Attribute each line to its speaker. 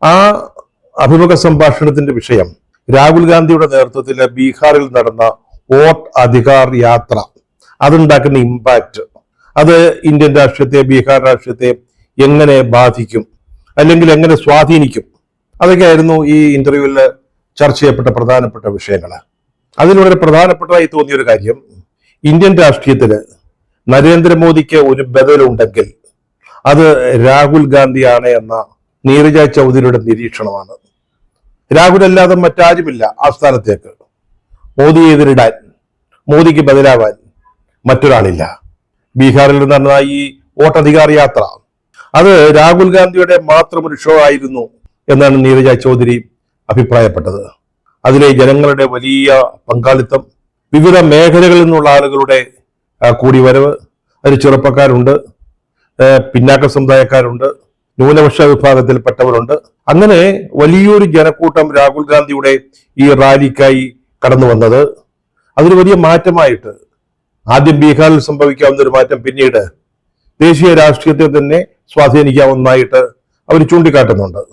Speaker 1: ആ അഭിമുഖ സംഭാഷണത്തിന്റെ വിഷയം രാഹുൽ ഗാന്ധിയുടെ നേതൃത്വത്തിൽ ബീഹാറിൽ നടന്ന വോട്ട് അധികാർ യാത്ര, അതുണ്ടാക്കുന്ന ഇമ്പാക്റ്റ്, അത് ഇന്ത്യൻ രാഷ്ട്രീയത്തെ, ബീഹാർ രാഷ്ട്രീയത്തെ എങ്ങനെ ബാധിക്കും അല്ലെങ്കിൽ എങ്ങനെ സ്വാധീനിക്കും, അതൊക്കെയായിരുന്നു ഈ ഇന്റർവ്യൂവിൽ ചർച്ച ചെയ്യപ്പെട്ട പ്രധാനപ്പെട്ട വിഷയങ്ങൾ. അതിലൂടെ പ്രധാനപ്പെട്ടതായി തോന്നിയൊരു കാര്യം, ഇന്ത്യൻ രാഷ്ട്രീയത്തിൽ നരേന്ദ്രമോദിക്ക് ഒരു ബദലുണ്ടെങ്കിൽ അത് രാഹുൽ ഗാന്ധിയാണ് എന്ന നീരജ ചൗധരിയുടെ നിരീക്ഷണമാണ്. രാഹുൽ അല്ലാതെ മറ്റാരുമില്ല ആ സ്ഥാനത്തേക്ക്. മോദിയെ എതിരിടാൻ, മോദിക്ക് ബദലാവാൻ മറ്റൊരാളില്ല. ബീഹാറിൽ നടന്ന ഈ വോട്ടധികാർ യാത്ര അത് രാഹുൽ ഗാന്ധിയുടെ മാത്രം ഒരു ഷോ ആയിരുന്നു എന്നാണ് നീരജ ചൗധരി അഭിപ്രായപ്പെട്ടത്. അതിലെ ജനങ്ങളുടെ വലിയ പങ്കാളിത്തം, വിവിധ മേഖലകളിൽ നിന്നുള്ള ആളുകളുടെ കൂടിവരവ്, അതിൽ ചെറുപ്പക്കാരുണ്ട്, പിന്നാക്ക സമുദായക്കാരുണ്ട്, ന്യൂനപക്ഷ വിഭാഗത്തിൽപ്പെട്ടവരുണ്ട്. അങ്ങനെ വലിയൊരു ജനക്കൂട്ടം രാഹുൽ ഗാന്ധിയുടെ ഈ റാലിക്കായി കടന്നു വന്നത് അതൊരു വലിയ മാറ്റമായിട്ട്, ആദ്യം ബീഹാറിൽ സംഭവിക്കാവുന്ന ഒരു മാറ്റം പിന്നീട് ദേശീയ രാഷ്ട്രീയത്തെ തന്നെ സ്വാധീനിക്കാവുന്നതായിട്ട് അവർ ചൂണ്ടിക്കാട്ടുന്നുണ്ട്.